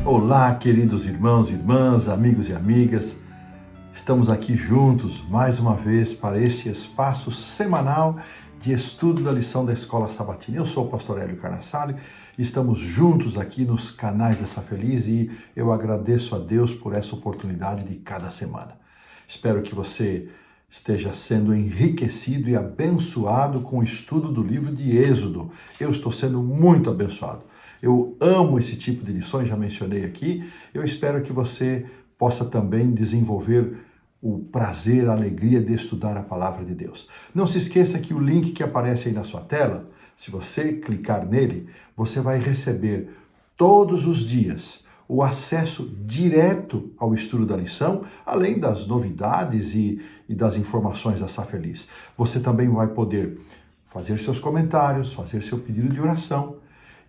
Olá, queridos irmãos e irmãs, amigos e amigas. Estamos aqui juntos mais uma vez para este espaço semanal de estudo da lição da Escola Sabatina. Eu sou o pastor Hélio Carnassale, estamos juntos aqui nos canais dessa Feliz e eu agradeço a Deus por essa oportunidade de cada semana. Espero que você esteja sendo enriquecido e abençoado com o estudo do livro de Êxodo. Eu estou sendo muito abençoado. Eu amo esse tipo de lições, já mencionei aqui. Eu espero que você possa também desenvolver o prazer, a alegria de estudar a palavra de Deus. Não se esqueça que o link que aparece aí na sua tela, se você clicar nele, você vai receber todos os dias o acesso direto ao estudo da lição, além das novidades e das informações da Safeliz. Você também vai poder fazer seus comentários, fazer seu pedido de oração.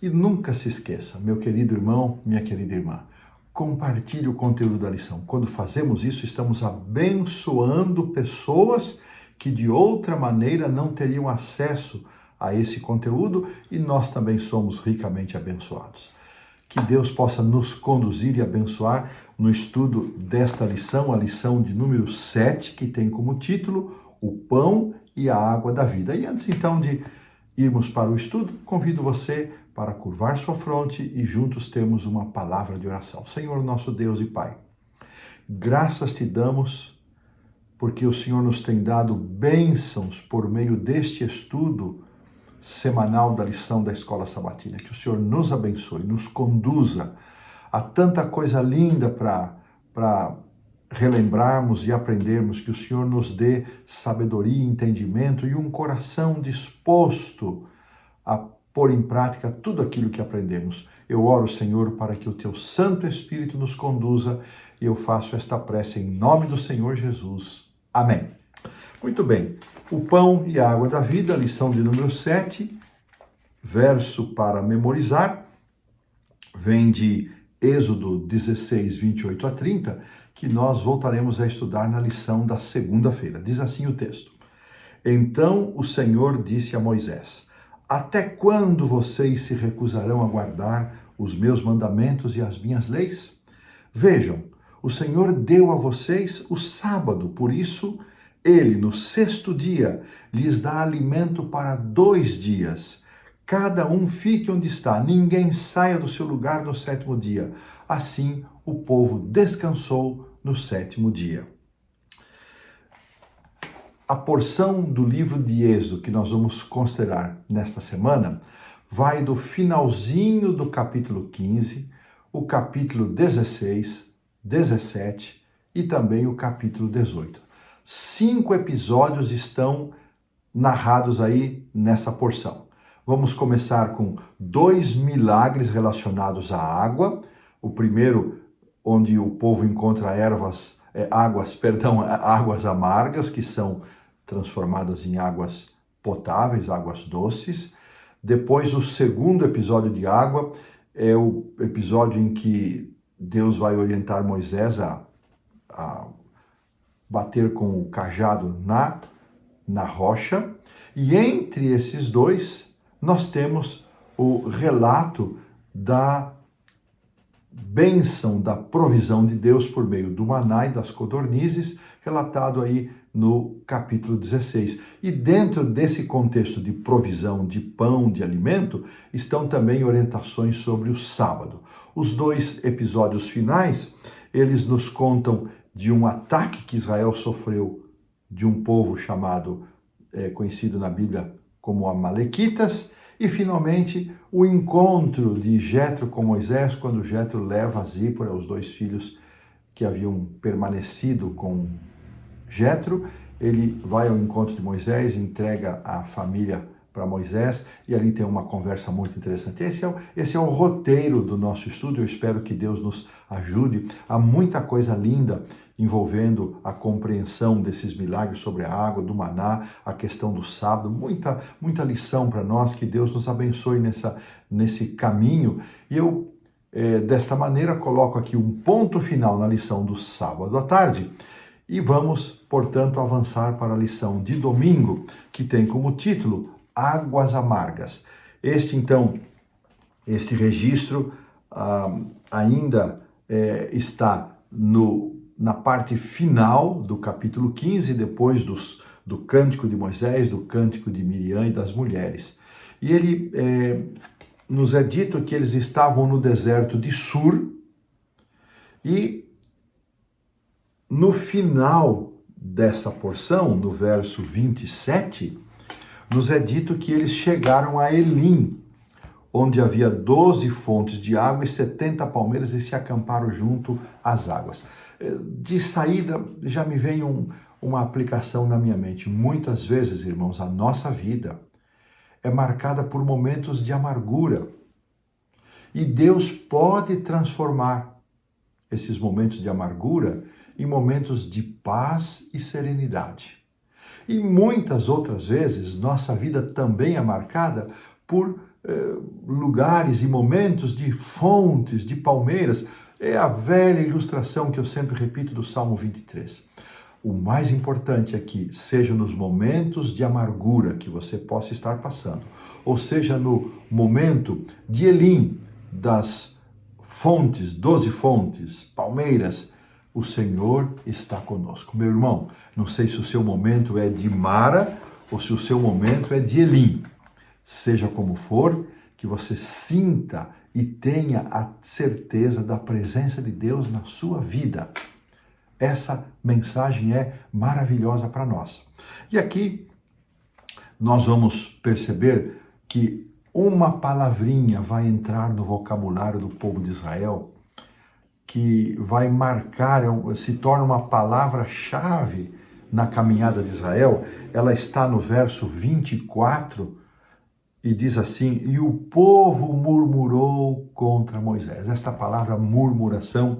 E nunca se esqueça, meu querido irmão, minha querida irmã, compartilhe o conteúdo da lição. Quando fazemos isso, estamos abençoando pessoas que de outra maneira não teriam acesso a esse conteúdo e nós também somos ricamente abençoados. Que Deus possa nos conduzir e abençoar no estudo desta lição, a lição de número 7, que tem como título O Pão e a Água da Vida. E antes então de irmos para o estudo, convido você para curvar sua fronte e juntos termos uma palavra de oração. Senhor, nosso Deus e Pai, graças te damos porque o Senhor nos tem dado bênçãos por meio deste estudo semanal da lição da Escola Sabatina. Que o Senhor nos abençoe, nos conduza a tanta coisa linda para relembrarmos e aprendermos, que o Senhor nos dê sabedoria, entendimento e um coração disposto a pôr em prática tudo aquilo que aprendemos. Eu oro, Senhor, para que o Teu Santo Espírito nos conduza e eu faço esta prece em nome do Senhor Jesus. Amém. Muito bem. O pão e a água da vida, lição de número 7, verso para memorizar, vem de Êxodo 16, 28 a 30, que nós voltaremos a estudar na lição da segunda-feira. Diz assim o texto: Então o Senhor disse a Moisés: Até quando vocês se recusarão a guardar os meus mandamentos e as minhas leis? Vejam, o Senhor deu a vocês o sábado, por isso Ele, no sexto dia, lhes dá alimento para 2 dias. Cada um fique onde está, ninguém saia do seu lugar no sétimo dia. Assim, o povo descansou no sétimo dia. A porção do livro de Êxodo que nós vamos considerar nesta semana vai do finalzinho do capítulo 15, o capítulo 16, 17 e também o capítulo 18. 5 episódios estão narrados aí nessa porção. Vamos começar com 2 milagres relacionados à água. O primeiro, onde o povo encontra águas amargas, que são transformadas em águas potáveis, águas doces. Depois, o segundo episódio de água é o episódio em que Deus vai orientar Moisés a bater com o cajado na rocha. E entre esses dois, nós temos o relato da bênção, da provisão de Deus por meio do maná e das codornizes, relatado aí no capítulo 16. E dentro desse contexto de provisão de pão, de alimento, estão também orientações sobre o sábado. Os 2 episódios finais, eles nos contam de um ataque que Israel sofreu de um povo conhecido na Bíblia como Amalequitas, e finalmente o encontro de Jetro com Moisés, quando Jetro leva Zípora, os 2 filhos que haviam permanecido com Jetro. Ele vai ao encontro de Moisés, entrega a família para Moisés e ali tem uma conversa muito interessante. Esse é o roteiro do nosso estudo. Eu espero que Deus nos ajude. Há muita coisa linda envolvendo a compreensão desses milagres sobre a água, do maná, a questão do sábado, muita lição para nós. Que Deus nos abençoe nesse caminho. E eu, desta maneira, coloco aqui um ponto final na lição do sábado à tarde. E vamos, portanto, avançar para a lição de domingo, que tem como título Águas Amargas. Este registro ainda está na parte final do capítulo 15, depois do Cântico de Moisés, do Cântico de Miriam e das mulheres. E ele nos é dito que eles estavam no deserto de Sur, e no final dessa porção, no verso 27, nos é dito que eles chegaram a Elim, onde havia 12 fontes de água e 70 palmeiras, e se acamparam junto às águas. De saída, já me vem uma aplicação na minha mente. Muitas vezes, irmãos, a nossa vida é marcada por momentos de amargura. E Deus pode transformar esses momentos de amargura em momentos de paz e serenidade. E muitas outras vezes, nossa vida também é marcada por lugares e momentos de fontes, de palmeiras. É a velha ilustração que eu sempre repito do Salmo 23. O mais importante é que, seja nos momentos de amargura que você possa estar passando, ou seja no momento de Elim, das fontes, 12 fontes, palmeiras, o Senhor está conosco. Meu irmão, não sei se o seu momento é de Mara ou se o seu momento é de Elim. Seja como for, que você sinta e tenha a certeza da presença de Deus na sua vida. Essa mensagem é maravilhosa para nós. E aqui nós vamos perceber que uma palavrinha vai entrar no vocabulário do povo de Israel, que vai marcar, se torna uma palavra-chave na caminhada de Israel. Ela está no verso 24 e diz assim: e o povo murmurou contra Moisés. Esta palavra murmuração,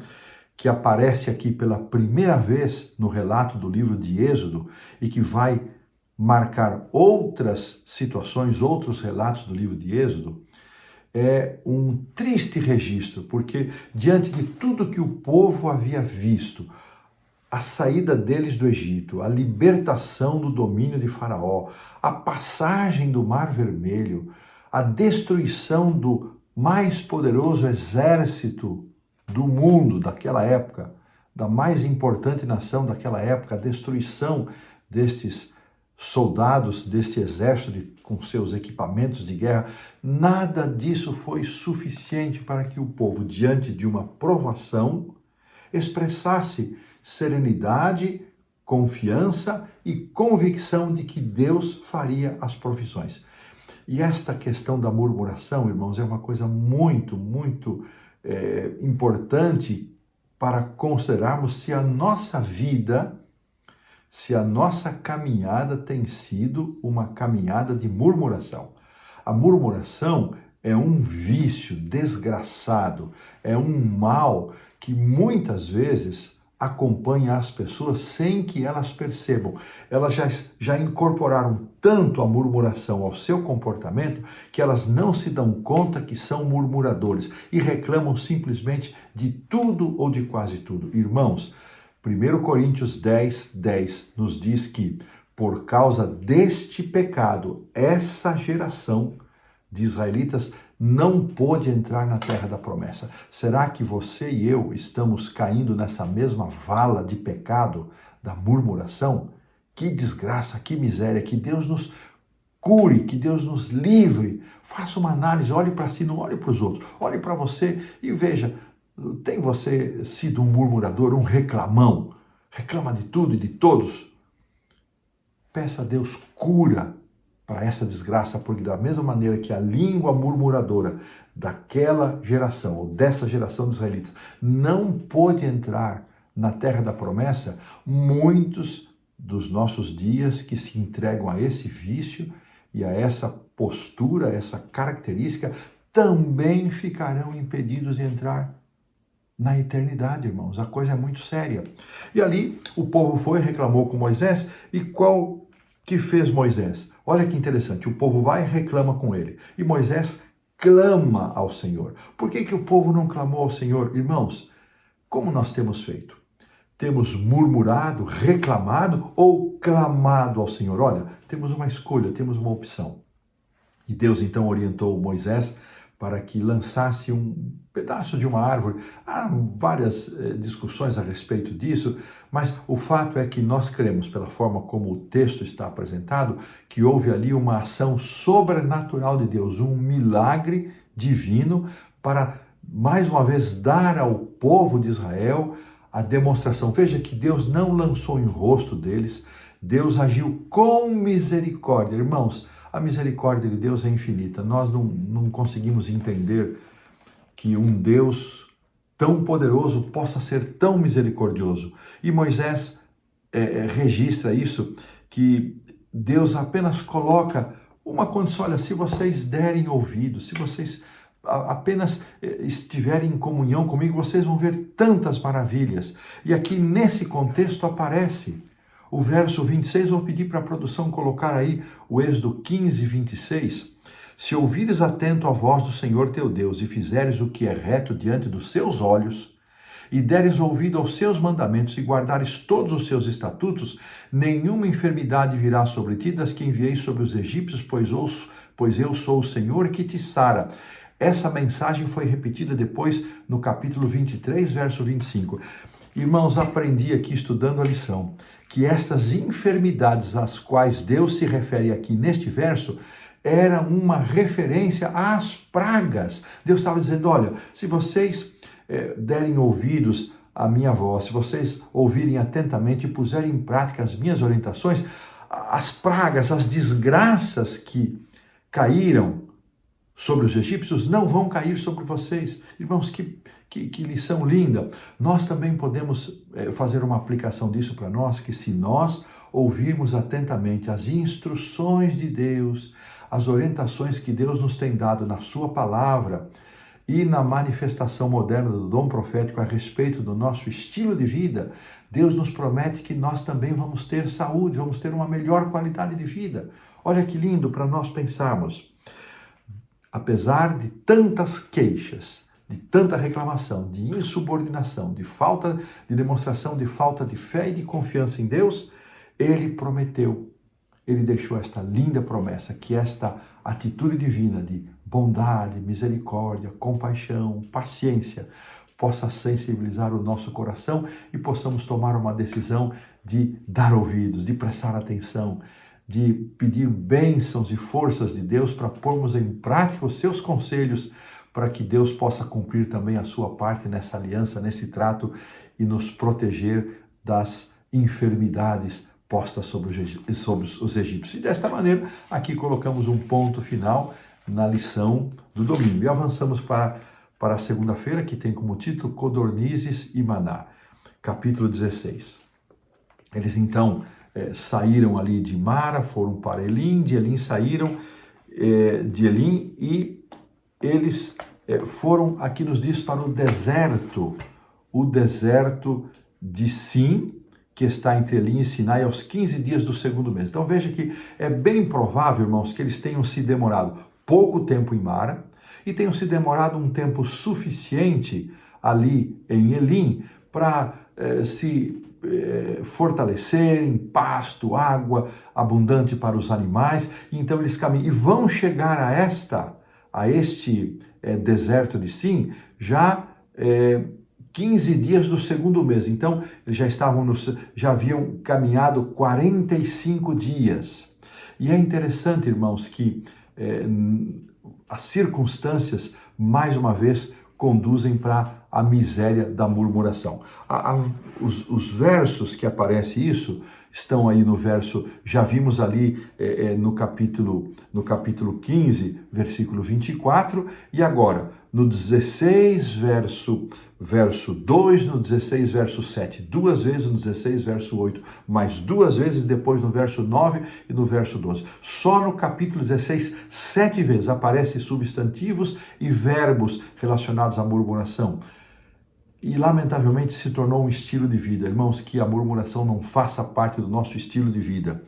que aparece aqui pela primeira vez no relato do livro de Êxodo e que vai marcar outras situações, outros relatos do livro de Êxodo, é um triste registro, porque diante de tudo que o povo havia visto, a saída deles do Egito, a libertação do domínio de Faraó, a passagem do Mar Vermelho, a destruição do mais poderoso exército do mundo daquela época, da mais importante nação daquela época, a destruição destes soldados, desse exército com seus equipamentos de guerra, nada disso foi suficiente para que o povo, diante de uma provação, expressasse serenidade, confiança e convicção de que Deus faria as provisões. E esta questão da murmuração, irmãos, é uma coisa muito, muito importante para considerarmos se a nossa vida, se a nossa caminhada tem sido uma caminhada de murmuração. A murmuração é um vício desgraçado, é um mal que muitas vezes acompanha as pessoas sem que elas percebam. Elas já incorporaram tanto a murmuração ao seu comportamento que elas não se dão conta que são murmuradores e reclamam simplesmente de tudo ou de quase tudo. Irmãos, 1 Coríntios 10:10 nos diz que, por causa deste pecado, essa geração de israelitas não pôde entrar na terra da promessa. Será que você e eu estamos caindo nessa mesma vala de pecado, da murmuração? Que desgraça, que miséria, que Deus nos cure, que Deus nos livre. Faça uma análise, olhe para si, não olhe para os outros. Olhe para você e veja, tem você sido um murmurador, um reclamão? Reclama de tudo e de todos? Peça a Deus cura para essa desgraça, porque da mesma maneira que a língua murmuradora daquela geração, ou dessa geração de israelitas, não pôde entrar na terra da promessa, muitos dos nossos dias que se entregam a esse vício e a essa postura, essa característica, também ficarão impedidos de entrar na eternidade, irmãos. A coisa é muito séria. E ali o povo foi, reclamou com Moisés, e qual que fez Moisés? Olha que interessante, o povo vai e reclama com ele. E Moisés clama ao Senhor. Por que o povo não clamou ao Senhor? Irmãos, como nós temos feito? Temos murmurado, reclamado ou clamado ao Senhor? Olha, temos uma escolha, temos uma opção. E Deus então orientou Moisés para que lançasse um pedaço de uma árvore. Há várias discussões a respeito disso, mas o fato é que nós cremos, pela forma como o texto está apresentado, que houve ali uma ação sobrenatural de Deus, um milagre divino para, mais uma vez, dar ao povo de Israel a demonstração. Veja que Deus não lançou em rosto deles, Deus agiu com misericórdia. Irmãos, a misericórdia de Deus é infinita. Nós não conseguimos entender que um Deus tão poderoso possa ser tão misericordioso. E Moisés registra isso, que Deus apenas coloca uma condição: olha, se vocês derem ouvido, se vocês apenas estiverem em comunhão comigo, vocês vão ver tantas maravilhas. E aqui nesse contexto aparece o verso 26, vou pedir para a produção colocar aí o Êxodo 15, 26. Se ouvires atento a voz do Senhor teu Deus e fizeres o que é reto diante dos seus olhos, e deres ouvido aos seus mandamentos e guardares todos os seus estatutos, nenhuma enfermidade virá sobre ti das que enviei sobre os egípcios, pois eu sou o Senhor que te sara. Essa mensagem foi repetida depois no capítulo 23, verso 25. Irmãos, aprendi aqui estudando a lição que estas enfermidades às quais Deus se refere aqui neste verso era uma referência às pragas. Deus estava dizendo: olha, se vocês derem ouvidos à minha voz, se vocês ouvirem atentamente e puserem em prática as minhas orientações, as pragas, as desgraças que caíram sobre os egípcios não vão cair sobre vocês. Irmãos, que lição linda! Nós também podemos fazer uma aplicação disso para nós, que se nós ouvirmos atentamente as instruções de Deus, as orientações que Deus nos tem dado na sua palavra e na manifestação moderna do dom profético a respeito do nosso estilo de vida, Deus nos promete que nós também vamos ter saúde, vamos ter uma melhor qualidade de vida. Olha que lindo para nós pensarmos. Apesar de tantas queixas, de tanta reclamação, de insubordinação, de falta de demonstração de falta de fé e de confiança em Deus, Ele prometeu, Ele deixou esta linda promessa, que esta atitude divina de bondade, misericórdia, compaixão, paciência, possa sensibilizar o nosso coração e possamos tomar uma decisão de dar ouvidos, de prestar atenção, de pedir bênçãos e forças de Deus para pormos em prática os seus conselhos, para que Deus possa cumprir também a sua parte nessa aliança, nesse trato e nos proteger das enfermidades postas sobre os egípcios. E desta maneira, aqui colocamos um ponto final na lição do domingo. E avançamos para a segunda-feira, que tem como título Codornizes e Maná, capítulo 16. Eles então saíram ali de Mara, foram para Elim, de Elim saíram de Elim e eles foram, aqui nos diz, para o deserto de Sim, que está entre Elim e Sinai, aos 15 dias do segundo mês. Então veja que é bem provável, irmãos, que eles tenham se demorado pouco tempo em Mara e tenham se demorado um tempo suficiente ali em Elim para se fortalecerem, pasto, água abundante para os animais. Então eles caminham e vão chegar a este deserto de Sim já 15 dias do segundo mês. Então eles já haviam caminhado 45 dias. E é interessante, irmãos, que as circunstâncias, mais uma vez, conduzem para a miséria da murmuração. Os versos que aparece isso estão aí no verso, já vimos ali no capítulo 15, versículo 24, e agora no 16, verso 2, no 16, verso 7, duas vezes no 16, verso 8, mais duas vezes depois no verso 9 e no verso 12. Só no capítulo 16, 7 vezes aparecem substantivos e verbos relacionados à murmuração. E lamentavelmente se tornou um estilo de vida. Irmãos, que a murmuração não faça parte do nosso estilo de vida.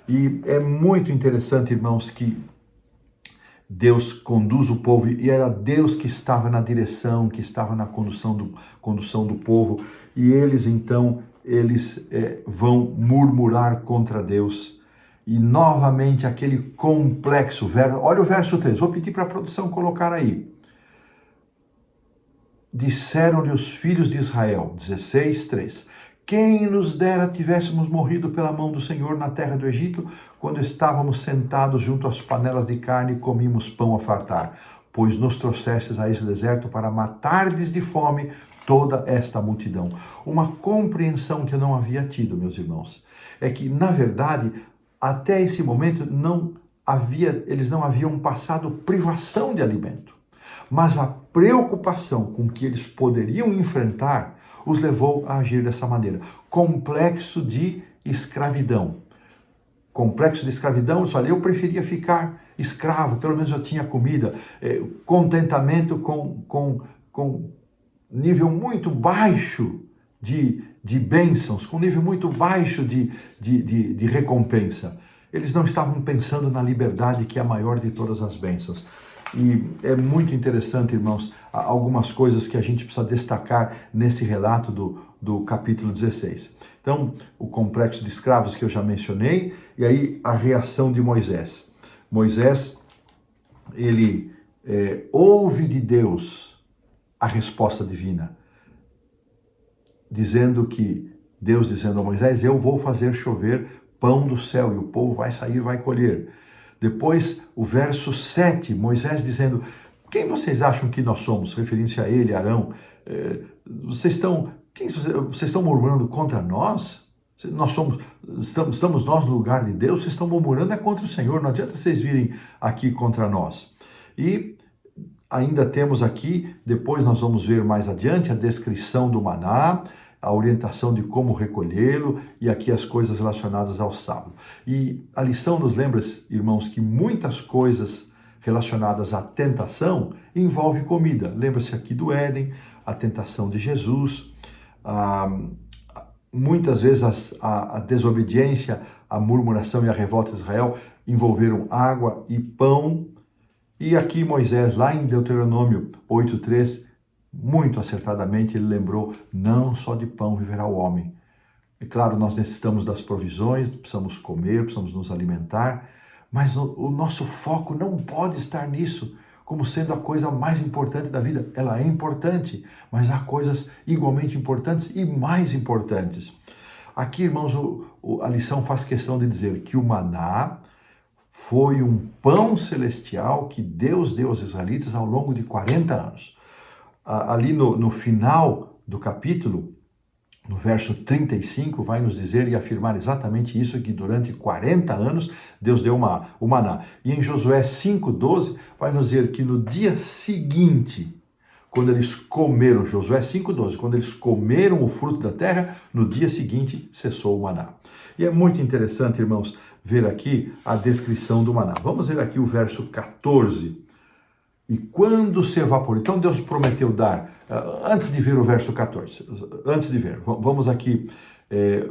E é muito interessante, irmãos, que Deus conduz o povo, e era Deus que estava na direção, que estava na condução do povo, e eles então, vão murmurar contra Deus. E novamente aquele complexo, olha o verso 3, vou pedir para a produção colocar aí. Disseram-lhe os filhos de Israel, 16:3, quem nos dera tivéssemos morrido pela mão do Senhor na terra do Egito, quando estávamos sentados junto às panelas de carne e comíamos pão a fartar, pois nos trouxestes a esse deserto para matardes de fome toda esta multidão. Uma compreensão que eu não havia tido, meus irmãos, é que, na verdade, até esse momento eles não haviam passado privação de alimento, mas a preocupação com que eles poderiam enfrentar os levou a agir dessa maneira. Complexo de escravidão. Complexo de escravidão, olha, eu preferia ficar escravo, pelo menos eu tinha comida. Contentamento com nível muito baixo de bênçãos, com nível muito baixo de recompensa. Eles não estavam pensando na liberdade, que é a maior de todas as bênçãos. E é muito interessante, irmãos, algumas coisas que a gente precisa destacar nesse relato do capítulo 16. Então, o complexo de escravos que eu já mencionei, e aí a reação de Moisés. Moisés, ele ouve de Deus a resposta divina, Deus dizendo a Moisés, eu vou fazer chover pão do céu, e o povo vai sair, vai colher. Depois, o verso 7, Moisés dizendo, quem vocês acham que nós somos? Referindo-se a ele, Arão. Vocês estão murmurando contra nós? Estamos nós no lugar de Deus? Vocês estão murmurando contra o Senhor, não adianta vocês virem aqui contra nós. E ainda temos aqui, depois nós vamos ver mais adiante, a descrição do maná, a orientação de como recolhê-lo e aqui as coisas relacionadas ao sábado. E a lição nos lembra, irmãos, que muitas coisas relacionadas à tentação envolvem comida. Lembra-se aqui do Éden, a tentação de Jesus, muitas vezes a desobediência, a murmuração e a revolta de Israel envolveram água e pão. E aqui Moisés, lá em Deuteronômio 8:3, muito acertadamente ele lembrou, não só de pão viverá o homem. É claro, nós necessitamos das provisões, precisamos comer, precisamos nos alimentar, mas o nosso foco não pode estar nisso, como sendo a coisa mais importante da vida. Ela é importante, mas há coisas igualmente importantes e mais importantes. Aqui, irmãos, a lição faz questão de dizer que o maná foi um pão celestial que Deus deu aos israelitas ao longo de 40 anos. Ali no final do capítulo, no verso 35, vai nos dizer e afirmar exatamente isso, que durante 40 anos Deus deu o maná. E em Josué 5:12, vai nos dizer que no dia seguinte, quando eles comeram, Josué 5:12, quando eles comeram o fruto da terra, no dia seguinte cessou o maná. E é muito interessante, irmãos, ver aqui a descrição do maná. Vamos ver aqui o verso 14. E quando se evaporou, então Deus prometeu dar, antes de ver o verso 14, vamos aqui,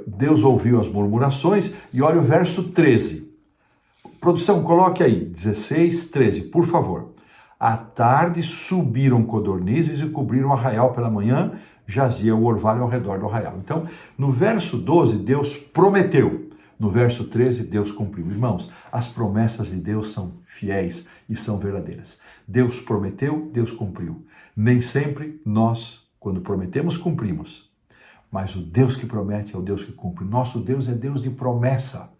Deus ouviu as murmurações e olha o verso 13. Produção, coloque aí, 16:13, por favor. À tarde subiram codornizes e cobriram o arraial, pela manhã jazia o orvalho ao redor do arraial. Então, no verso 12, Deus prometeu. No verso 13, Deus cumpriu. Irmãos, as promessas de Deus são fiéis e são verdadeiras. Deus prometeu, Deus cumpriu. Nem sempre nós, quando prometemos, cumprimos. Mas o Deus que promete é o Deus que cumpre. Nosso Deus é Deus de promessa.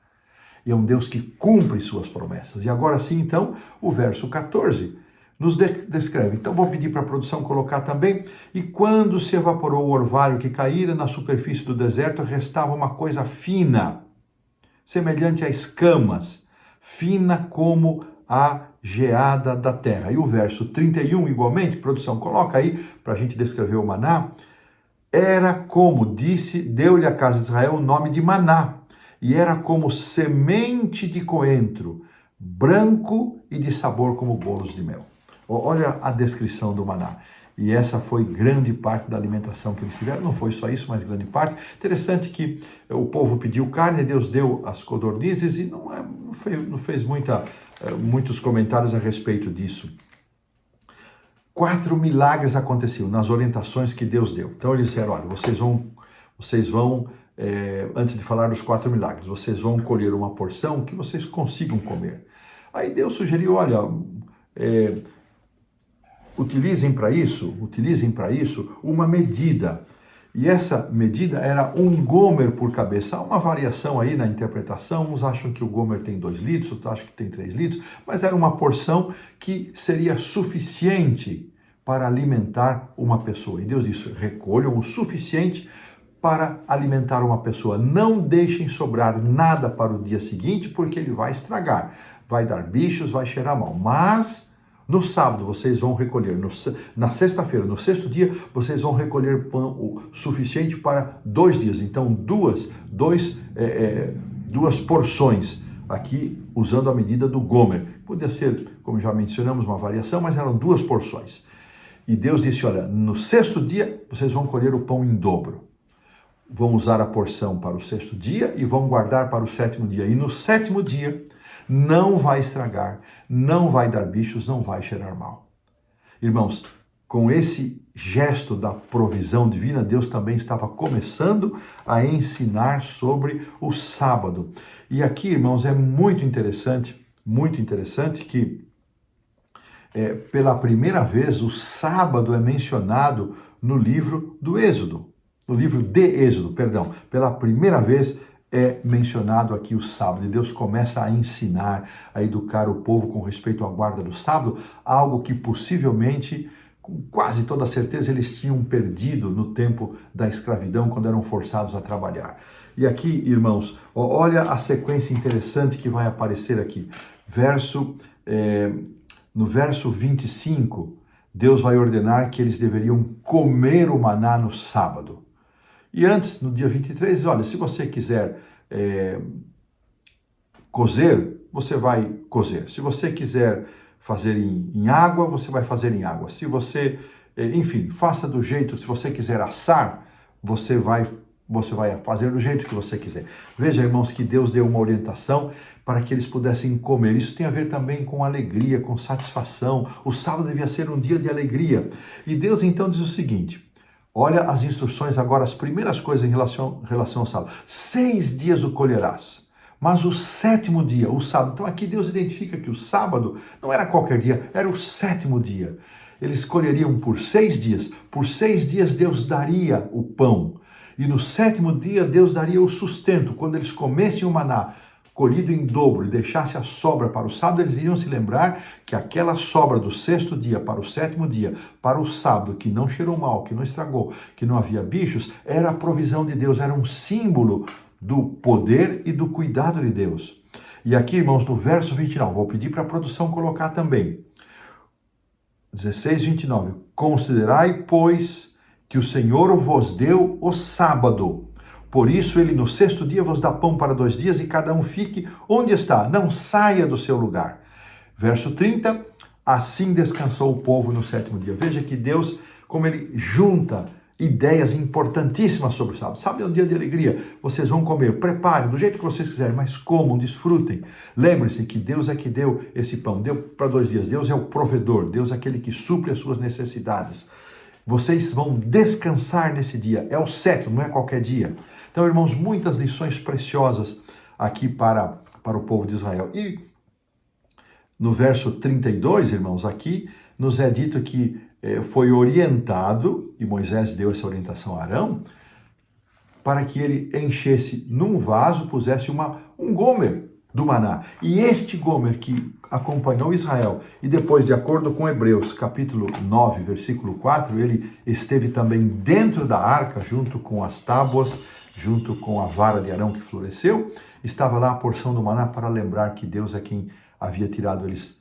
E é um Deus que cumpre suas promessas. E agora sim, então, o verso 14 nos descreve. Então, vou pedir para a produção colocar também. E quando se evaporou o orvalho que caíra na superfície do deserto, restava uma coisa fina, semelhante a escamas, fina como a geada da terra. E o verso 31, igualmente, produção, coloca aí para a gente descrever o maná. Era como, deu-lhe a casa de Israel o nome de maná, e era como semente de coentro, branco e de sabor como bolos de mel. Olha a descrição do maná. E essa foi grande parte da alimentação que eles tiveram. Não foi só isso, mas grande parte. Interessante que o povo pediu carne, Deus deu as codornizes e não fez muitos comentários a respeito disso. 4 milagres aconteciam nas orientações que Deus deu. Então eles disseram, olha, vocês vão antes de falar dos 4 milagres. Vocês vão colher uma porção que vocês consigam comer. Aí Deus sugeriu, olha, utilizem para isso uma medida. E essa medida era 1 gomer por cabeça. Há uma variação aí na interpretação, uns acham que o gomer tem 2 litros, outros acham que tem 3 litros, mas era uma porção que seria suficiente para alimentar uma pessoa. E Deus disse, recolham o suficiente para alimentar uma pessoa. Não deixem sobrar nada para o dia seguinte, porque ele vai estragar, vai dar bichos, vai cheirar mal. Mas no sábado vocês vão recolher, na sexta-feira, no 6º dia, vocês vão recolher pão o suficiente para 2 dias. Então, duas porções, aqui usando a medida do gomer. Podia ser, como já mencionamos, uma variação, mas eram 2 porções. E Deus disse, olha, no 6º dia, vocês vão colher o pão em dobro. Vão usar a porção para o 6º dia e vão guardar para o 7º dia. E no 7º dia, não vai estragar, não vai dar bichos, não vai cheirar mal. Irmãos, com esse gesto da provisão divina, Deus também estava começando a ensinar sobre o sábado. E aqui, irmãos, é muito interessante que pela primeira vez o sábado é mencionado no livro do Êxodo, no livro de Êxodo, perdão. Pela primeira vez é mencionado aqui o sábado, e Deus começa a ensinar, a educar o povo com respeito à guarda do sábado, algo que possivelmente, com quase toda certeza, eles tinham perdido no tempo da escravidão, quando eram forçados a trabalhar. E aqui, irmãos, olha a sequência interessante que vai aparecer aqui. No verso 25, Deus vai ordenar que eles deveriam comer o maná no sábado. E antes, no dia 23, olha, se você quiser cozer, você vai cozer. Se você quiser fazer em água, você vai fazer em água. Se você, enfim, faça do jeito, se você quiser assar, você vai fazer do jeito que você quiser. Veja, irmãos, que Deus deu uma orientação para que eles pudessem comer. Isso tem a ver também com alegria, com satisfação. O sábado devia ser um dia de alegria. E Deus então diz o seguinte, olha as instruções agora, as primeiras coisas em relação ao sábado. 6 dias o colherás, mas o 7º dia, o sábado. Então aqui Deus identifica que o sábado não era qualquer dia, era o 7º dia. Eles colheriam por 6 dias. Por 6 dias Deus daria o pão. E no 7º dia Deus daria o sustento. Quando eles comessem o maná colhido em dobro e deixasse a sobra para o sábado, eles iriam se lembrar que aquela sobra do 6º dia para o 7º dia, para o sábado, que não cheirou mal, que não estragou, que não havia bichos, era a provisão de Deus, era um símbolo do poder e do cuidado de Deus. E aqui, irmãos, no verso 29, vou pedir para a produção colocar também. 16, 29. Considerai, pois, que o Senhor vos deu o sábado. Por isso ele no 6º dia vos dá pão para 2 dias e cada um fique onde está, não saia do seu lugar. Verso 30, assim descansou o povo no 7º dia. Veja que Deus, como ele junta ideias importantíssimas sobre o sábado. Sábado é um dia de alegria, vocês vão comer, preparem do jeito que vocês quiserem, mas comam, desfrutem. Lembre-se que Deus é que deu esse pão, deu para 2 dias. Deus é o provedor, Deus é aquele que supre as suas necessidades. Vocês vão descansar nesse dia, é o 7º, não é qualquer dia. Então, irmãos, muitas lições preciosas aqui para o povo de Israel. E no verso 32, irmãos, aqui nos é dito que foi orientado, e Moisés deu essa orientação a Arão, para que ele enchesse num vaso, pusesse um gomer do maná. E este gomer que acompanhou Israel, e depois, de acordo com Hebreus, capítulo 9, versículo 4, ele esteve também dentro da arca, junto com as tábuas, junto com a vara de Arão que floresceu, estava lá a porção do maná para lembrar que Deus é quem havia tirado eles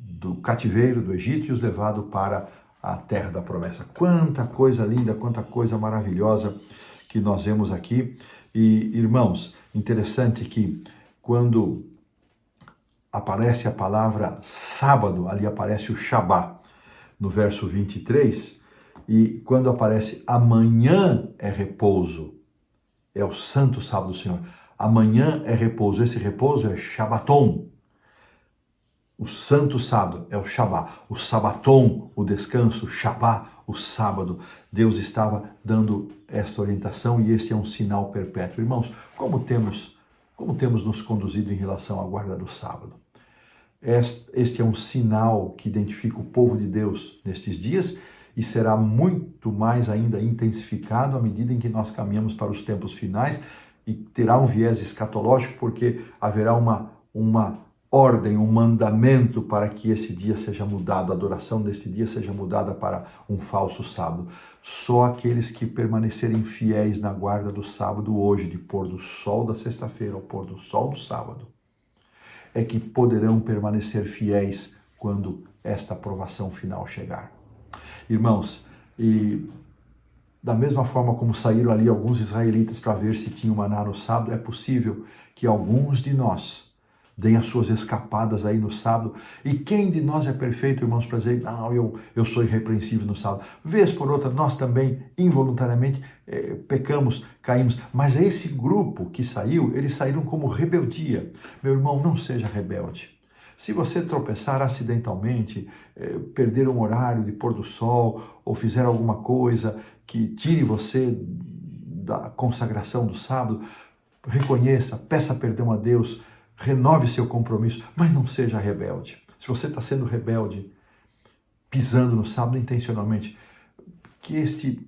do cativeiro do Egito e os levado para a terra da promessa. Quanta coisa linda, quanta coisa maravilhosa que nós vemos aqui. E, irmãos, interessante que quando aparece a palavra sábado, ali aparece o Shabá, no verso 23, e quando aparece amanhã é repouso, é o santo sábado do Senhor. Amanhã é repouso, esse repouso é Shabaton. O santo sábado é o Shabá, o Sabaton, o descanso, Shabá, o sábado. Deus estava dando esta orientação e esse é um sinal perpétuo. Irmãos, como temos nos conduzido em relação à guarda do sábado? Este é um sinal que identifica o povo de Deus nestes dias e será muito mais ainda intensificado à medida em que nós caminhamos para os tempos finais e terá um viés escatológico porque haverá uma ordem, um mandamento para que esse dia seja mudado, a adoração deste dia seja mudada para um falso sábado. Só aqueles que permanecerem fiéis na guarda do sábado hoje, de pôr do sol da sexta-feira ao pôr do sol do sábado, é que poderão permanecer fiéis quando esta aprovação final chegar. Irmãos, e da mesma forma como saíram ali alguns israelitas para ver se tinha maná no sábado, é possível que alguns de nós deem as suas escapadas aí no sábado. E quem de nós é perfeito, irmãos, para dizer, não, eu sou irrepreensível no sábado. Vez por outra, nós também involuntariamente pecamos, caímos. Mas esse grupo que saiu, eles saíram como rebeldia. Meu irmão, não seja rebelde. Se você tropeçar acidentalmente, perder um horário de pôr do sol, ou fizer alguma coisa que tire você da consagração do sábado, reconheça, peça perdão a Deus, renove seu compromisso, mas não seja rebelde. Se você está sendo rebelde, pisando no sábado intencionalmente, que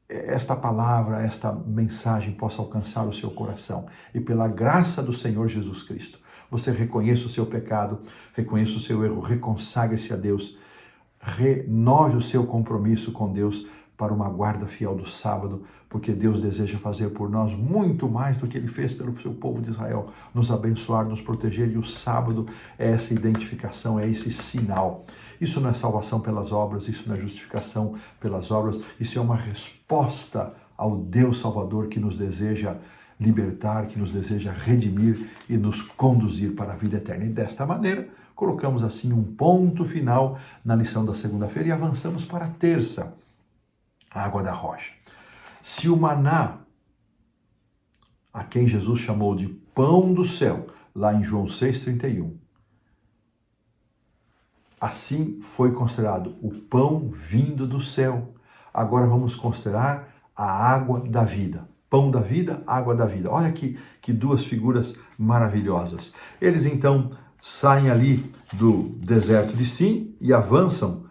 esta palavra, esta mensagem possa alcançar o seu coração e pela graça do Senhor Jesus Cristo, você reconheça o seu pecado, reconheça o seu erro, reconsagre-se a Deus, renove o seu compromisso com Deus para uma guarda fiel do sábado, porque Deus deseja fazer por nós muito mais do que Ele fez pelo seu povo de Israel, nos abençoar, nos proteger, e o sábado é essa identificação, é esse sinal. Isso não é salvação pelas obras, isso não é justificação pelas obras, isso é uma resposta ao Deus Salvador que nos deseja libertar, que nos deseja redimir e nos conduzir para a vida eterna. E desta maneira, colocamos assim um ponto final na lição da segunda-feira e avançamos para a terça, a água da rocha. Se o maná, a quem Jesus chamou de pão do céu, lá em João 6,31, assim foi considerado o pão vindo do céu, agora vamos considerar a água da vida. Pão da vida, água da vida. Olha que duas figuras maravilhosas. Eles então saem ali do deserto de Sim e avançam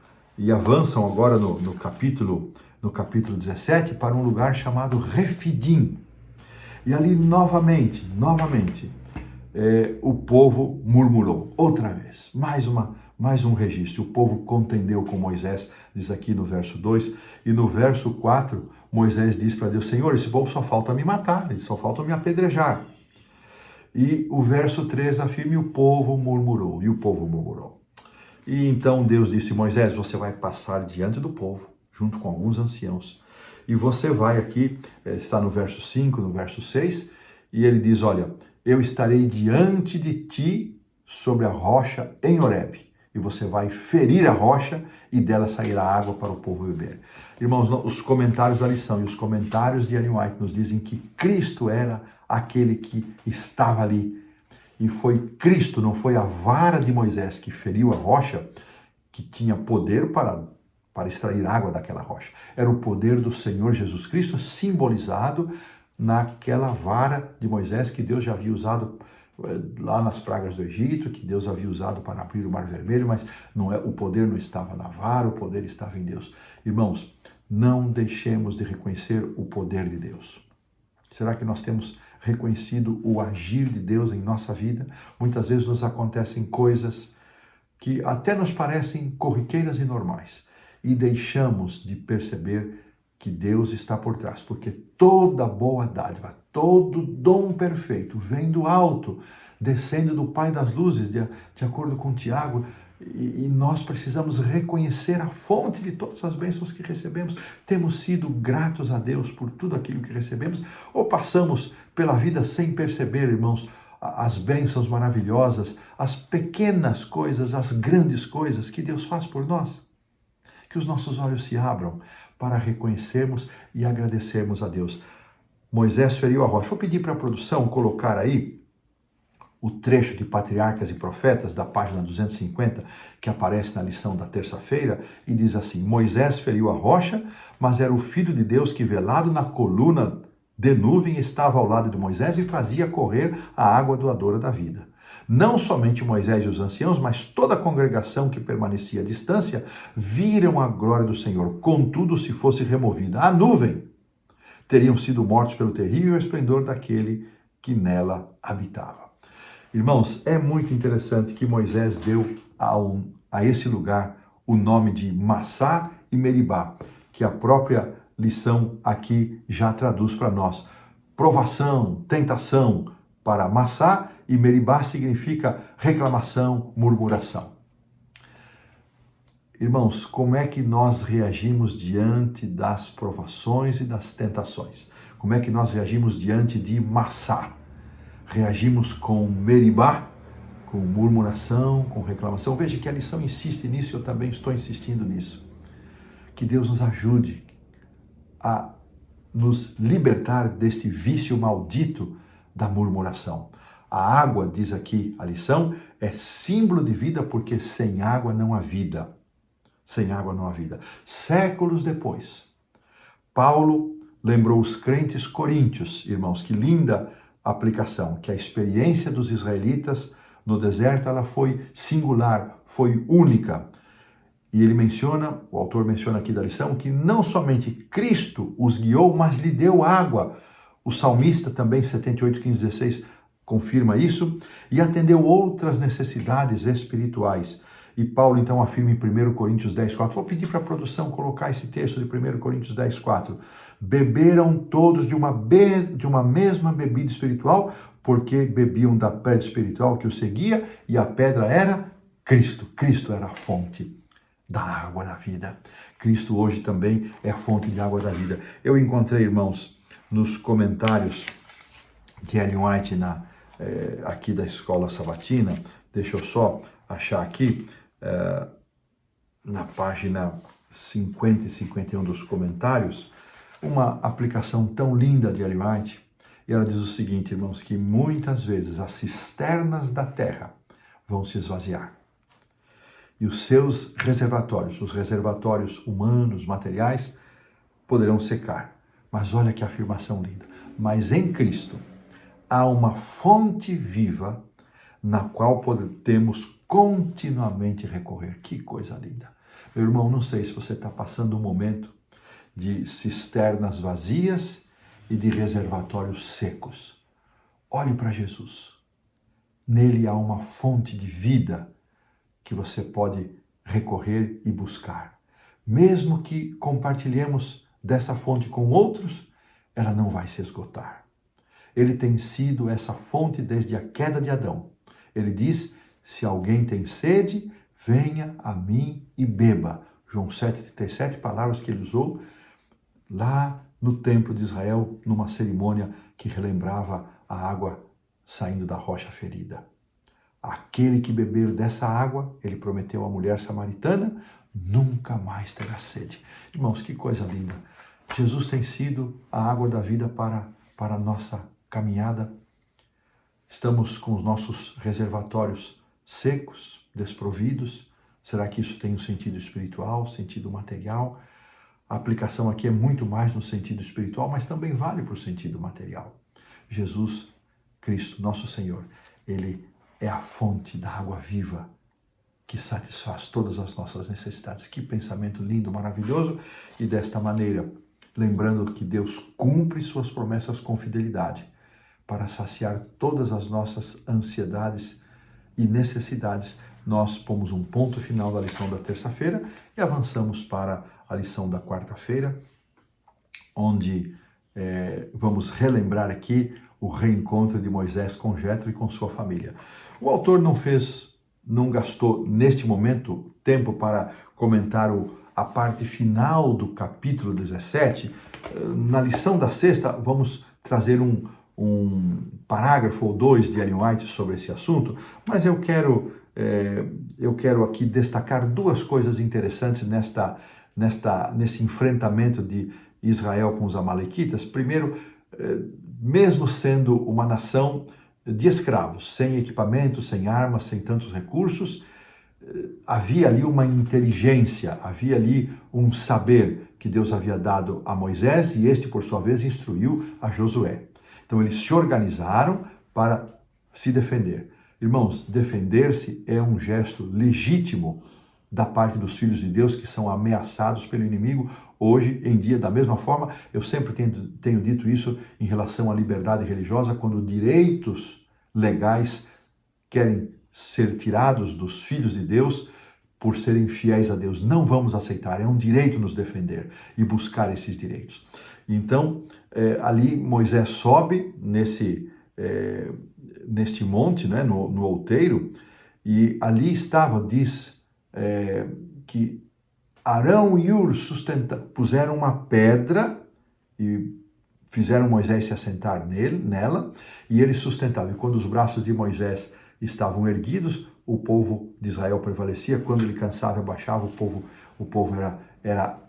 agora no capítulo 17 para um lugar chamado Refidim. E ali novamente, o povo murmurou outra vez, mais um registro. O povo contendeu com Moisés, diz aqui no verso 2, e no verso 4, Moisés diz para Deus, Senhor, esse povo só falta me matar, eles só faltam me apedrejar. E o verso 3 afirma, e o povo murmurou. E então Deus disse, Moisés, você vai passar diante do povo, junto com alguns anciãos, e você vai aqui, está no verso 5, no verso 6, e ele diz, olha, eu estarei diante de ti sobre a rocha em Horebe, e você vai ferir a rocha e dela sairá água para o povo beber. Irmãos, os comentários da lição e os comentários de Ellen White nos dizem que Cristo era aquele que estava ali. E foi Cristo, não foi a vara de Moisés que feriu a rocha, que tinha poder para extrair água daquela rocha. Era o poder do Senhor Jesus Cristo simbolizado naquela vara de Moisés que Deus já havia usado lá nas pragas do Egito, que Deus havia usado para abrir o Mar Vermelho, mas o poder não estava na vara, o poder estava em Deus. Irmãos, não deixemos de reconhecer o poder de Deus. Será que nós temos reconhecido o agir de Deus em nossa vida? Muitas vezes nos acontecem coisas que até nos parecem corriqueiras e normais e deixamos de perceber que Deus está por trás, porque toda boa dádiva, todo dom perfeito vem do alto, descendo do Pai das luzes, de acordo com Tiago, e nós precisamos reconhecer a fonte de todas as bênçãos que recebemos. Temos sido gratos a Deus por tudo aquilo que recebemos, ou passamos pela vida sem perceber, irmãos, as bênçãos maravilhosas, as pequenas coisas, as grandes coisas que Deus faz por nós? Que os nossos olhos se abram para reconhecermos e agradecermos a Deus. Moisés feriu a rocha. Vou pedir para a produção colocar aí o trecho de Patriarcas e Profetas, da página 250, que aparece na lição da terça-feira, e diz assim: Moisés feriu a rocha, mas era o Filho de Deus que, velado na coluna de nuvem, estava ao lado de Moisés e fazia correr a água doadora da vida. Não somente Moisés e os anciãos, mas toda a congregação que permanecia à distância viram a glória do Senhor. Contudo, se fosse removida a nuvem, teriam sido mortos pelo terrível esplendor daquele que nela habitava. Irmãos, é muito interessante que Moisés deu a esse lugar o nome de Massá e Meribá, que a própria lição aqui já traduz para nós. Provação, tentação para Massá, e Meribá significa reclamação, murmuração. Irmãos, como é que nós reagimos diante das provações e das tentações? Como é que nós reagimos diante de Massá? Reagimos com Meribá, com murmuração, com reclamação? Veja que a lição insiste nisso, eu também estou insistindo nisso. Que Deus nos ajude a nos libertar deste vício maldito da murmuração. A água, diz aqui a lição, é símbolo de vida, porque sem água não há vida. Sem água não há vida. Séculos depois, Paulo lembrou os crentes coríntios, irmãos, que linda aplicação, que a experiência dos israelitas no deserto ela foi singular, foi única. E ele menciona, o autor menciona aqui da lição, que não somente Cristo os guiou, mas lhe deu água. O salmista também, 78, 15, 16, confirma isso, e atendeu outras necessidades espirituais. E Paulo então afirma em 1 Coríntios 10, 4, vou pedir para a produção colocar esse texto de 1 Coríntios 10, 4. Beberam todos de uma mesma bebida espiritual, porque bebiam da pedra espiritual que os seguia, e a pedra era Cristo. Cristo era a fonte da água da vida. Cristo hoje também é a fonte de água da vida. Eu encontrei, irmãos, nos comentários de Ellen White aqui da Escola Sabatina, deixa eu só achar aqui, na página 50 e 51 dos comentários, uma aplicação tão linda de Ellen White, e ela diz o seguinte, irmãos, que muitas vezes as cisternas da terra vão se esvaziar. E os seus reservatórios, os reservatórios humanos, materiais, poderão secar. Mas olha que afirmação linda. Mas em Cristo há uma fonte viva na qual podemos continuamente recorrer. Que coisa linda. Meu irmão, não sei se você está passando um momento de cisternas vazias e de reservatórios secos. Olhe para Jesus. Nele há uma fonte de vida que você pode recorrer e buscar. Mesmo que compartilhemos dessa fonte com outros, ela não vai se esgotar. Ele tem sido essa fonte desde a queda de Adão. Ele diz, se alguém tem sede, venha a mim e beba. João 7,37, palavras que ele usou lá no templo de Israel, numa cerimônia que relembrava a água saindo da rocha ferida. Aquele que beber dessa água, ele prometeu à mulher samaritana, nunca mais terá sede. Irmãos, que coisa linda. Jesus tem sido a água da vida para a nossa caminhada. Estamos com os nossos reservatórios secos, desprovidos. Será que isso tem um sentido espiritual, sentido material? A aplicação aqui é muito mais no sentido espiritual, mas também vale para o sentido material. Jesus Cristo, nosso Senhor, Ele é a fonte da água viva que satisfaz todas as nossas necessidades. Que pensamento lindo, maravilhoso. E desta maneira, lembrando que Deus cumpre suas promessas com fidelidade para saciar todas as nossas ansiedades e necessidades, nós pomos um ponto final da lição da terça-feira e avançamos para a lição da quarta-feira, onde vamos relembrar aqui o reencontro de Moisés com Jetro e com sua família. O autor não gastou neste momento tempo para comentar a parte final do capítulo 17. Na lição da sexta, vamos trazer um parágrafo ou dois de Ellen White sobre esse assunto, mas eu quero aqui destacar duas coisas interessantes nesse enfrentamento de Israel com os amalequitas. Primeiro, mesmo sendo uma nação de escravos, sem equipamento, sem armas, sem tantos recursos. Havia ali uma inteligência, havia ali um saber que Deus havia dado a Moisés e este, por sua vez, instruiu a Josué. Então eles se organizaram para se defender. Irmãos, defender-se é um gesto legítimo da parte dos filhos de Deus que são ameaçados pelo inimigo hoje em dia. Da mesma forma, eu sempre tenho dito isso em relação à liberdade religiosa, quando direitos legais querem ser tirados dos filhos de Deus por serem fiéis a Deus. Não vamos aceitar, é um direito nos defender e buscar esses direitos. Então, ali Moisés sobe neste monte, né, no outeiro, e ali estava, diz que Arão e Hur puseram uma pedra e fizeram Moisés se assentar nela, e ele sustentava. E quando os braços de Moisés estavam erguidos, o povo de Israel prevalecia. Quando ele cansava e abaixava, o povo era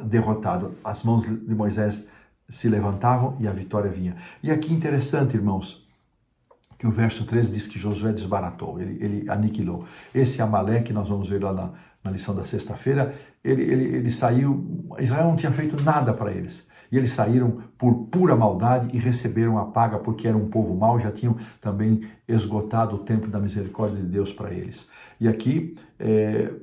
derrotado. As mãos de Moisés se levantavam e a vitória vinha. E aqui interessante, irmãos, que o verso 13 diz que Josué desbaratou, ele aniquilou. Esse Amaleque, nós vamos ver lá na lição da sexta-feira, ele saiu, Israel não tinha feito nada para eles. E eles saíram por pura maldade e receberam a paga porque era um povo mau, já tinham também esgotado o tempo da misericórdia de Deus para eles. E aqui,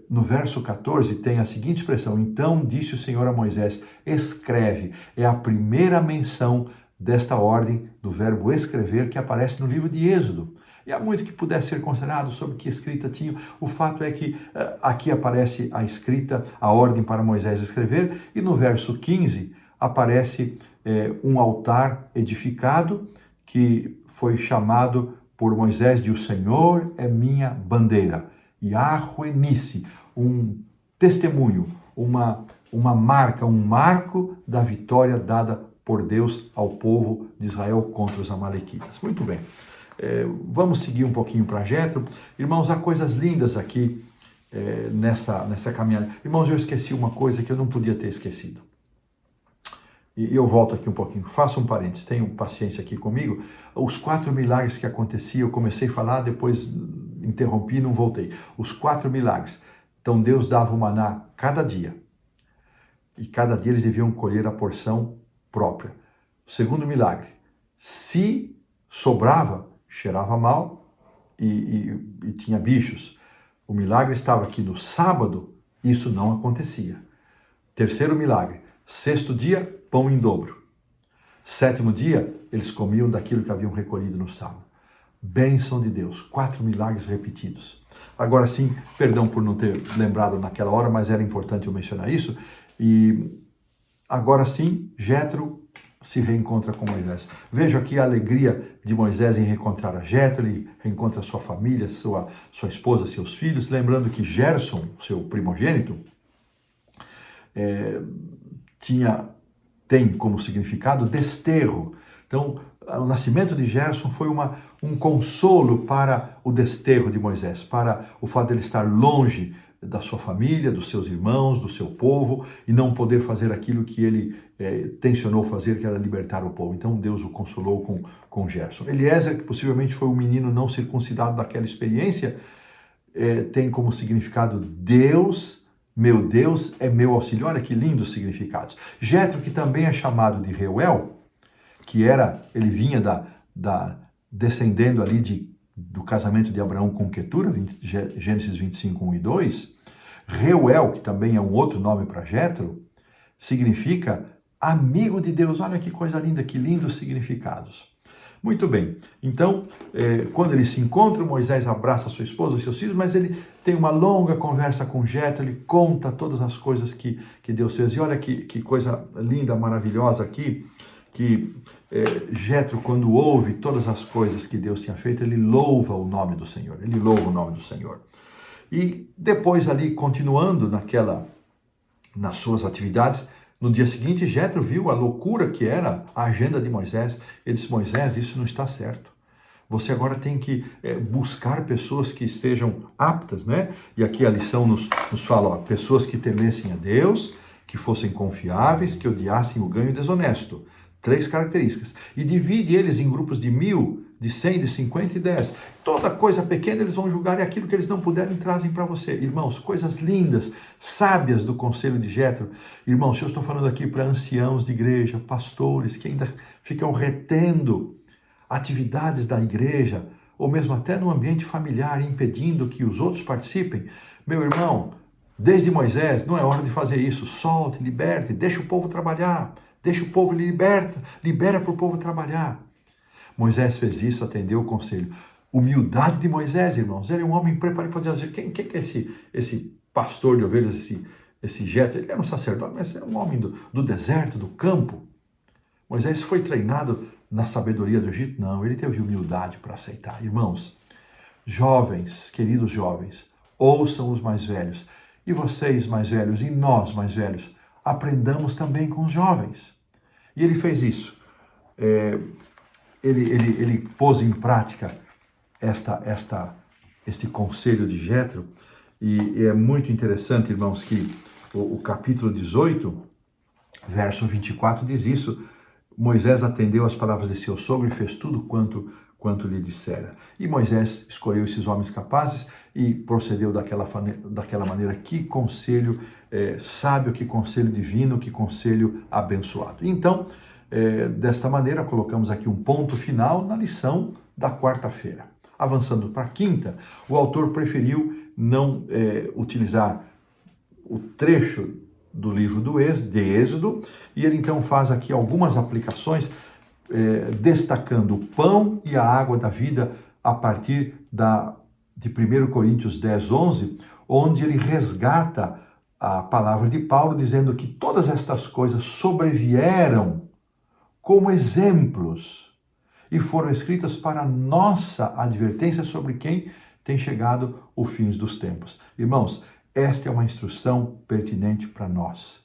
no verso 14, tem a seguinte expressão: então disse o Senhor a Moisés, escreve. É a primeira menção desta ordem do verbo escrever que aparece no livro de Êxodo. E há muito que pudesse ser considerado sobre que escrita tinha. O fato é que aqui aparece a escrita, a ordem para Moisés escrever, e no verso 15 aparece um altar edificado que foi chamado por Moisés de o Senhor é minha bandeira. Yahweh Nissi, um testemunho, uma marca, um marco da vitória dada por Deus ao povo de Israel contra os amalequitas. Muito bem, vamos seguir um pouquinho para Jétro. Irmãos, há coisas lindas aqui nessa caminhada. Irmãos, eu esqueci uma coisa que eu não podia ter esquecido. E eu volto aqui um pouquinho, faço um parênteses, tenham paciência aqui comigo. Os 4 milagres que aconteciam, eu comecei a falar, depois interrompi e não voltei. Os 4 milagres. Então Deus dava o maná cada dia. E cada dia eles deviam colher a porção própria. O segundo milagre, se sobrava, cheirava mal e tinha bichos. O milagre estava aqui no sábado, isso não acontecia. Terceiro milagre, sexto dia, pão em dobro. Sétimo dia, eles comiam daquilo que haviam recolhido no sábado. Bênção de Deus, 4 milagres repetidos. Agora sim, perdão por não ter lembrado naquela hora, mas era importante eu mencionar isso. E agora sim, Jétro se reencontra com Moisés. Veja aqui a alegria de Moisés em reencontrar a Jétro. Ele reencontra sua família, sua esposa, seus filhos. Lembrando que Gerson, seu primogênito, tem como significado desterro. Então, o nascimento de Gerson foi um consolo para o desterro de Moisés, para o fato de ele estar longe da sua família, dos seus irmãos, do seu povo, e não poder fazer aquilo que ele tensionou fazer, que era libertar o povo. Então Deus o consolou com Gerson. Eliezer, que possivelmente foi um menino não circuncidado daquela experiência, tem como significado Deus, meu Deus é meu auxílio. Olha que lindos significados. Jétro, que também é chamado de Reuel, que ele vinha descendendo ali do casamento de Abraão com Quetura, Gênesis 25, 1 e 2. Reuel, que também é um outro nome para Jétro, significa amigo de Deus. Olha que coisa linda, que lindos significados. Muito bem, então, quando eles se encontram, Moisés abraça sua esposa e seus filhos, mas ele tem uma longa conversa com Jétro, ele conta todas as coisas que Deus fez. E olha que coisa linda, maravilhosa aqui, que Jétro, quando ouve todas as coisas que Deus tinha feito, ele louva o nome do Senhor, ele louva o nome do Senhor. E depois ali, continuando nas suas atividades, no dia seguinte, Jétro viu a loucura que era a agenda de Moisés. Ele disse: Moisés, isso não está certo. Você agora tem que buscar pessoas que estejam aptas, né? E aqui a lição nos fala, pessoas que temessem a Deus, que fossem confiáveis, que odiassem o ganho desonesto. 3 características. E divide eles em grupos de 1000 de 100, de 50 e 10. Toda coisa pequena eles vão julgar e aquilo que eles não puderem trazem para você. Irmãos, coisas lindas, sábias do conselho de Jétro. Irmãos, eu estou falando aqui para anciãos de igreja, pastores que ainda ficam retendo atividades da igreja, ou mesmo até no ambiente familiar, impedindo que os outros participem. Meu irmão, desde Moisés, não é hora de fazer isso. Solte, liberte, deixa o povo trabalhar. Deixa o povo libera para o povo trabalhar. Moisés fez isso, atendeu o conselho. Humildade de Moisés, irmãos. Ele é um homem preparado para dizer, quem é esse pastor de ovelhas, esse Jétro? Ele era um sacerdote, mas era um homem do deserto, do campo. Moisés foi treinado na sabedoria do Egito? Não, ele teve humildade para aceitar. Irmãos, jovens, queridos jovens, ouçam os mais velhos. E vocês mais velhos, e nós mais velhos, aprendamos também com os jovens. E ele fez isso. Ele pôs em prática este conselho de Jétro, e é muito interessante, irmãos, que o capítulo 18, verso 24 diz isso. Moisés atendeu às palavras de seu sogro e fez tudo quanto lhe dissera. E Moisés escolheu esses homens capazes e procedeu daquela maneira. Que conselho sábio, que conselho divino, que conselho abençoado. Então, desta maneira, colocamos aqui um ponto final na lição da quarta-feira. Avançando para a quinta, o autor preferiu não utilizar o trecho do livro de Êxodo, e ele então faz aqui algumas aplicações, destacando o pão e a água da vida a partir de 1 Coríntios 10, 11, onde ele resgata a palavra de Paulo, dizendo que todas estas coisas sobrevieram como exemplos e foram escritas para nossa advertência sobre quem tem chegado o fim dos tempos. Irmãos, esta é uma instrução pertinente para nós.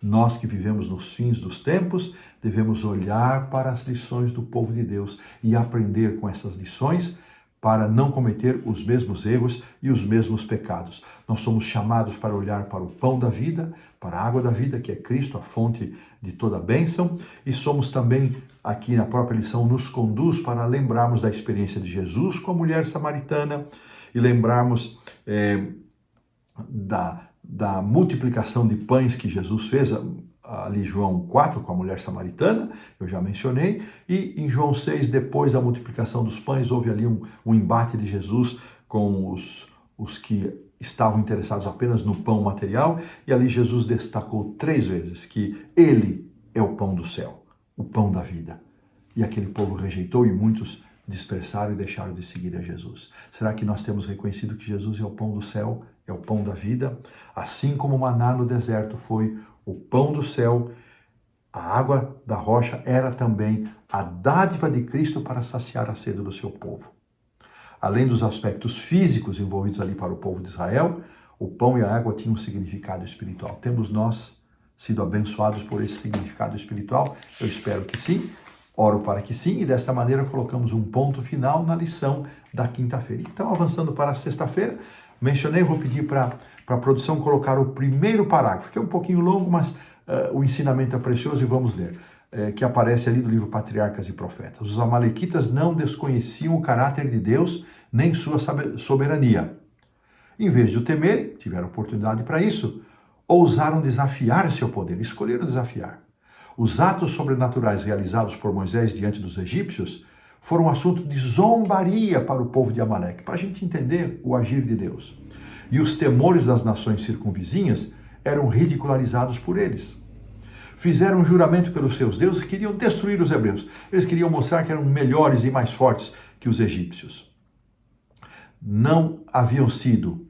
Nós que vivemos nos fins dos tempos, devemos olhar para as lições do povo de Deus e aprender com essas lições para não cometer os mesmos erros e os mesmos pecados. Nós somos chamados para olhar para o pão da vida, para a água da vida, que é Cristo, a fonte de toda a bênção, e somos também, aqui na própria lição, nos conduz para lembrarmos da experiência de Jesus com a mulher samaritana e lembrarmos da multiplicação de pães que Jesus fez ali em João 4 com a mulher samaritana, eu já mencionei, e em João 6, depois da multiplicação dos pães, houve ali um embate de Jesus com os que estavam interessados apenas no pão material, e ali Jesus destacou 3 vezes que ele é o pão do céu, o pão da vida. E aquele povo rejeitou e muitos dispersaram e deixaram de seguir a Jesus. Será que nós temos reconhecido que Jesus é o pão do céu, é o pão da vida? Assim como o maná no deserto foi o pão do céu, a água da rocha era também a dádiva de Cristo para saciar a sede do seu povo. Além dos aspectos físicos envolvidos ali para o povo de Israel, o pão e a água tinham um significado espiritual. Temos nós sido abençoados por esse significado espiritual? Eu espero que sim. Oro para que sim, e dessa maneira colocamos um ponto final na lição da quinta-feira. Então, avançando para a sexta-feira, mencionei, vou pedir para a produção colocar o primeiro parágrafo, que é um pouquinho longo, mas o ensinamento é precioso e vamos ler, que aparece ali no livro Patriarcas e Profetas. Os amalequitas não desconheciam o caráter de Deus, nem sua soberania. Em vez de o temerem, tiveram oportunidade para isso, ousaram desafiar seu poder, escolheram desafiar. Os atos sobrenaturais realizados por Moisés diante dos egípcios foram assunto de zombaria para o povo de Amaleque, para a gente entender o agir de Deus. E os temores das nações circunvizinhas eram ridicularizados por eles. Fizeram um juramento pelos seus deuses e queriam destruir os hebreus. Eles queriam mostrar que eram melhores e mais fortes que os egípcios. Não haviam sido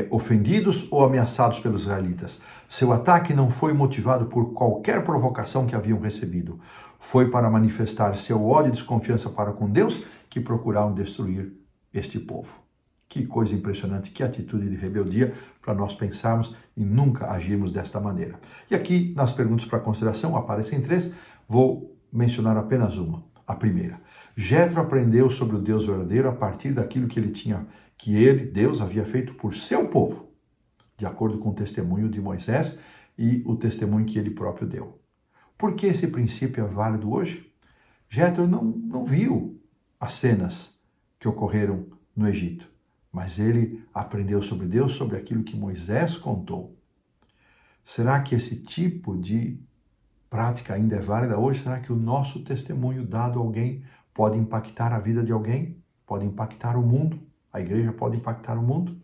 ofendidos ou ameaçados pelos israelitas. Seu ataque não foi motivado por qualquer provocação que haviam recebido. Foi para manifestar seu ódio e desconfiança para com Deus que procuraram destruir este povo. Que coisa impressionante, que atitude de rebeldia para nós pensarmos e nunca agirmos desta maneira. E aqui, nas perguntas para consideração, aparecem 3, vou mencionar apenas uma. A primeira, Jétro aprendeu sobre o Deus verdadeiro a partir daquilo que Deus, havia feito por seu povo, de acordo com o testemunho de Moisés e o testemunho que ele próprio deu. Por que esse princípio é válido hoje? Jétro não viu as cenas que ocorreram no Egito, mas ele aprendeu sobre Deus, sobre aquilo que Moisés contou. Será que esse tipo de prática ainda é válida hoje? Será que o nosso testemunho dado a alguém pode impactar a vida de alguém? Pode impactar o mundo? A igreja pode impactar o mundo?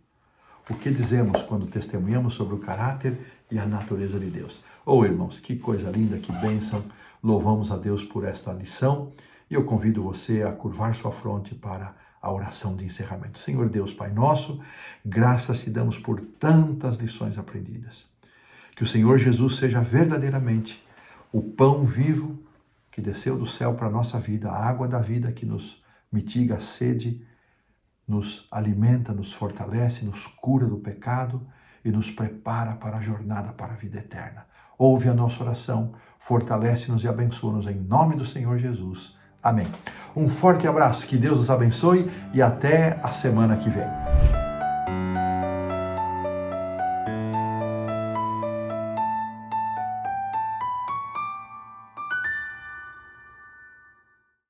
O que dizemos quando testemunhamos sobre o caráter e a natureza de Deus? Oh, irmãos, que coisa linda, que bênção. Louvamos a Deus por esta lição e eu convido você a curvar sua fronte para a oração de encerramento. Senhor Deus, Pai nosso, graças te damos por tantas lições aprendidas. Que o Senhor Jesus seja verdadeiramente o pão vivo que desceu do céu para a nossa vida, a água da vida que nos mitiga a sede, nos alimenta, nos fortalece, nos cura do pecado e nos prepara para a jornada para a vida eterna. Ouve a nossa oração, fortalece-nos e abençoa-nos em nome do Senhor Jesus. Amém. Um forte abraço, que Deus nos abençoe e até a semana que vem.